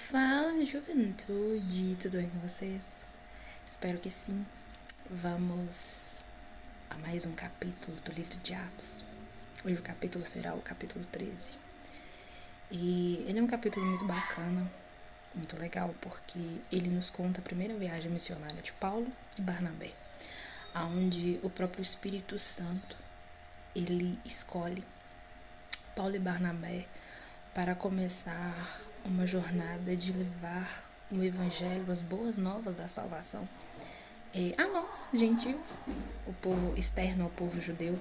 Fala, juventude, tudo bem com vocês? Espero que sim. Vamos a mais um capítulo do livro de Atos. Hoje o capítulo será o capítulo 13. E ele é um capítulo muito bacana, muito legal, porque ele nos conta a primeira viagem missionária de Paulo e Barnabé, onde o próprio Espírito Santo, ele escolhe Paulo e Barnabé para começar uma jornada de levar o evangelho, as boas novas da salvação a nós, gentios, o povo externo ao povo judeu.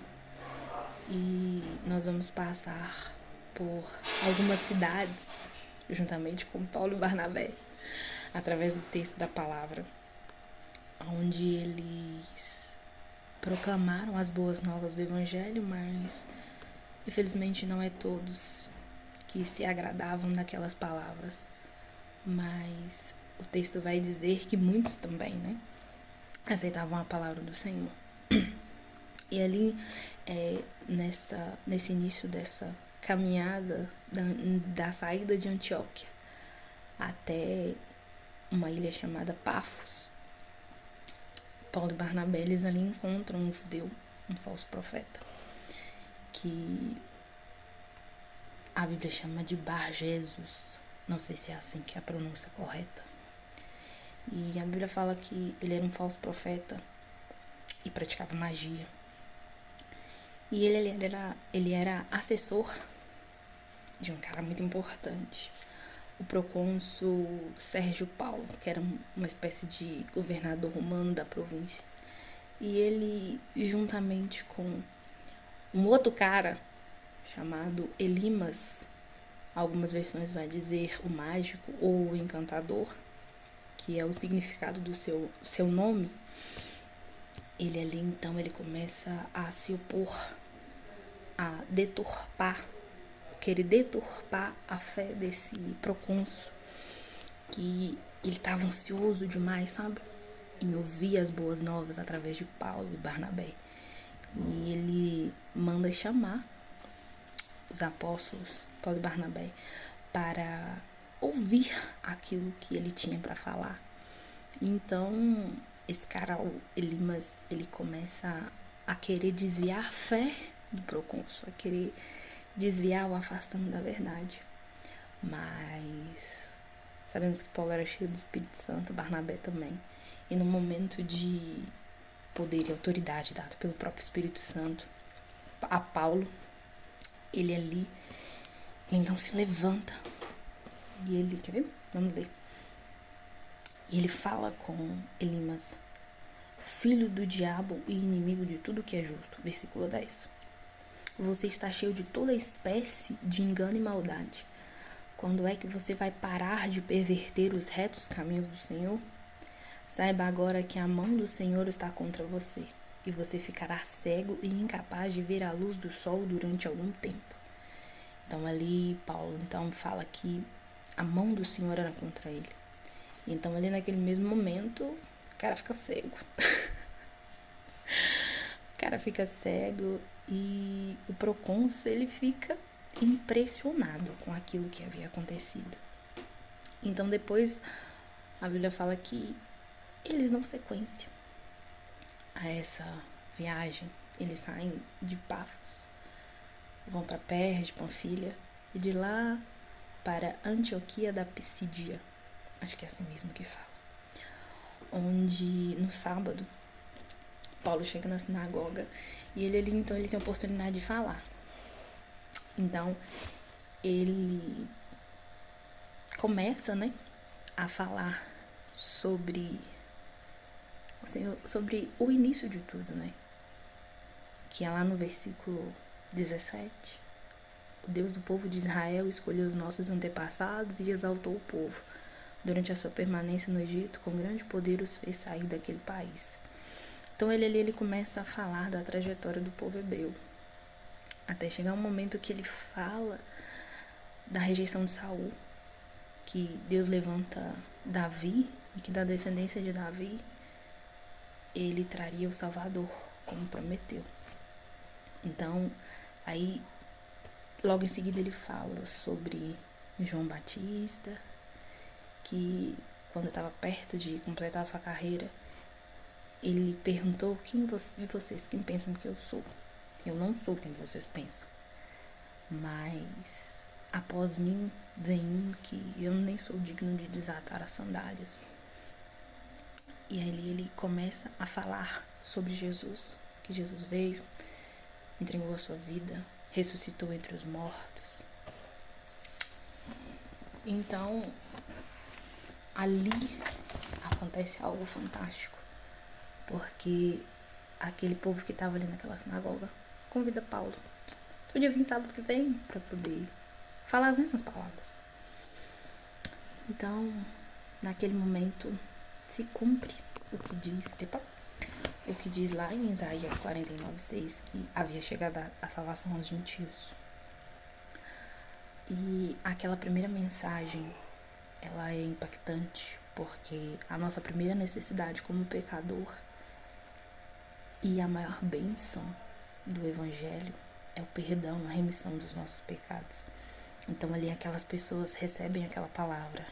E nós vamos passar por algumas cidades, juntamente com Paulo e Barnabé, através do texto da palavra, onde eles proclamaram as boas novas do evangelho, mas infelizmente não é todos que se agradavam daquelas palavras, mas o texto vai dizer que muitos também, aceitavam a palavra do Senhor. E ali, nesse início dessa caminhada da saída de Antioquia até uma ilha chamada Pafos, Paulo e Barnabé, eles ali encontram um judeu, um falso profeta, que a Bíblia chama de Bar-Jesus. Não sei se é assim que é a pronúncia correta. E a Bíblia fala que ele era um falso profeta e praticava magia. E ele era assessor de um cara muito importante, o procônsul Sérgio Paulo, que era uma espécie de governador romano da província. E ele, juntamente com um outro cara chamado Elimas, algumas versões vai dizer o mágico ou o encantador, que é o significado do seu nome, ele ali então ele começa a se opor, a querer deturpar a fé desse procônsul, que ele estava ansioso demais, sabe? Em ouvir as boas novas através de Paulo e Barnabé. E ele manda chamar os apóstolos, Paulo e Barnabé, para ouvir aquilo que ele tinha para falar. Então, esse cara, o Elimas, ele começa a querer desviar a fé do procônsul, a querer desviar o afastando da verdade. Mas sabemos que Paulo era cheio do Espírito Santo, Barnabé também. E no momento de poder e autoridade dado pelo próprio Espírito Santo a Paulo, ele ali, ele então se levanta e ele, quer ver? Vamos ler. E ele fala com Elimas: filho do diabo e inimigo de tudo que é justo. Versículo 10. Você está cheio de toda espécie de engano e maldade. Quando é que você vai parar de perverter os retos caminhos do Senhor? Saiba agora que a mão do Senhor está contra você, e você ficará cego e incapaz de ver a luz do sol durante algum tempo. Então ali Paulo então fala que a mão do Senhor era contra ele. Então ali naquele mesmo momento, o cara fica cego. O cara fica cego e o procônsul, ele fica impressionado com aquilo que havia acontecido. Então depois a Bíblia fala que eles dão sequência a essa viagem. Eles saem de Pafos, vão para Perge, Panfilha, e de lá para Antioquia da Pisídia, acho que é assim mesmo que fala, onde no sábado Paulo chega na sinagoga e ele ali então ele tem a oportunidade de falar. Então ele começa, a falar sobre o início de tudo, que é lá no versículo 17. O Deus do povo de Israel escolheu os nossos antepassados e exaltou o povo. Durante a sua permanência no Egito, com grande poder os fez sair daquele país. Então ele começa a falar da trajetória do povo hebreu, até chegar um momento que ele fala da rejeição de Saul, que Deus levanta Davi e que da descendência de Davi ele traria o Salvador, como prometeu. Então, aí logo em seguida ele fala sobre João Batista que quando estava perto de completar a sua carreira, ele perguntou: quem pensam que eu sou? Eu não sou quem vocês pensam, mas após mim vem um que eu nem sou digno de desatar as sandálias. E aí ele começa a falar sobre Jesus, que Jesus veio, entregou a sua vida, ressuscitou entre os mortos. Então, ali acontece algo fantástico, porque aquele povo que estava ali naquela sinagoga convida Paulo. Você podia vir sábado que vem para poder falar as mesmas palavras. Então, naquele momento, se cumpre o que diz lá em Isaías 49:6, que havia chegado a salvação aos gentios. E aquela primeira mensagem, ela é impactante, porque a nossa primeira necessidade como pecador e a maior bênção do Evangelho é o perdão, a remissão dos nossos pecados. Então ali aquelas pessoas recebem aquela palavra,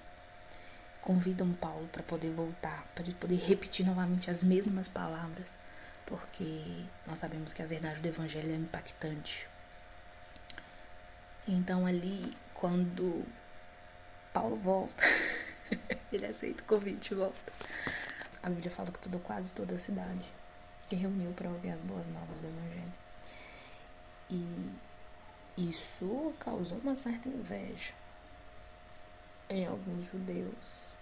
convidam Paulo para poder voltar, para ele poder repetir novamente as mesmas palavras, porque nós sabemos que a verdade do Evangelho é impactante. Então ali, quando Paulo volta, ele aceita o convite e volta. A Bíblia fala que quase toda a cidade se reuniu para ouvir as boas novas do Evangelho. E isso causou uma certa inveja em alguns judeus,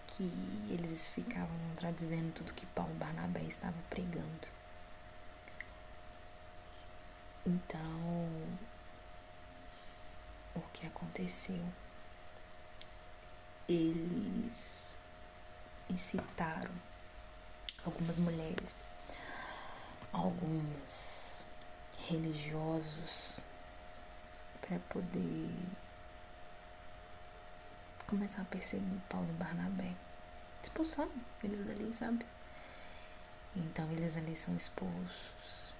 que eles ficavam contradizendo tudo que Paulo e Barnabé estavam pregando. Então, o que aconteceu? Eles incitaram algumas mulheres, alguns religiosos, para poder começar a perseguir Paulo e Barnabé. Expulsaram eles dali, sabe? Então eles ali são expulsos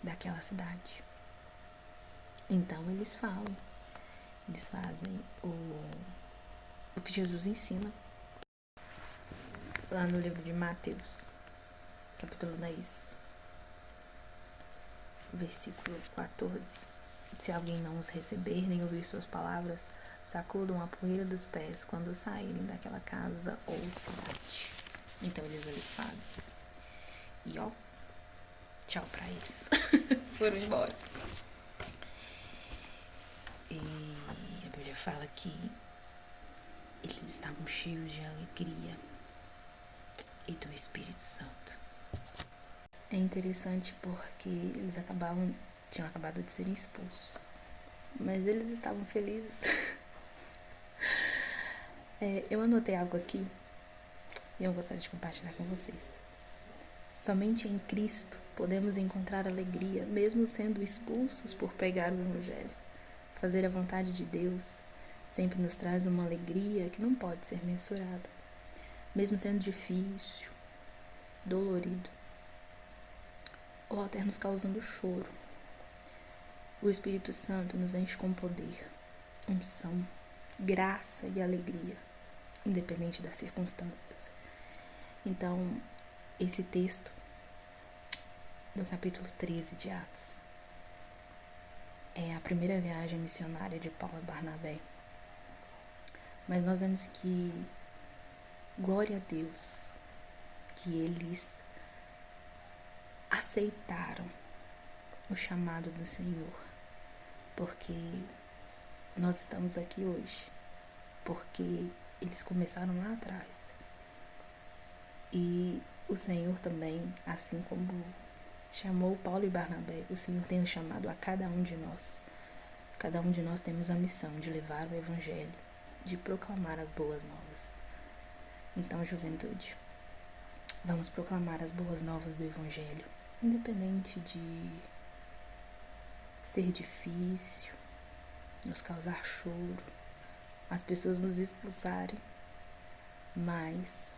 daquela cidade. Então eles fazem o que Jesus ensina lá no livro de Mateus, capítulo 10, versículo 14. Se alguém não os receber, nem ouvir suas palavras, sacudam a poeira dos pés quando saírem daquela casa ou cidade. Então eles ali fazem. E ó, tchau pra eles. Foram embora. E a Bíblia fala que eles estavam cheios de alegria e do Espírito Santo. É interessante porque eles tinham acabado de serem expulsos, mas eles estavam felizes. Eu anotei algo aqui e eu gostaria de compartilhar com vocês. Somente em Cristo podemos encontrar alegria, mesmo sendo expulsos por pregar o Evangelho. Fazer a vontade de Deus sempre nos traz uma alegria que não pode ser mensurada, mesmo sendo difícil, dolorido, ou até nos causando choro. O Espírito Santo nos enche com poder, unção, graça e alegria, independente das circunstâncias. Então, esse texto do capítulo 13 de Atos é a primeira viagem missionária de Paulo e Barnabé. Mas nós vemos que, glória a Deus, que eles aceitaram o chamado do Senhor, porque nós estamos aqui hoje, porque eles começaram lá atrás. E o Senhor também, assim como chamou Paulo e Barnabé, o Senhor tem chamado a cada um de nós. Cada um de nós temos a missão de levar o Evangelho, de proclamar as boas novas. Então, juventude, vamos proclamar as boas novas do Evangelho, independente de ser difícil, nos causar choro, as pessoas nos expulsarem, mas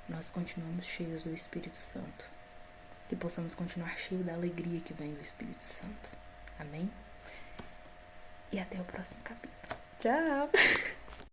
nós continuamos cheios do Espírito Santo, que possamos continuar cheios da alegria que vem do Espírito Santo. Amém? E até o próximo capítulo. Tchau!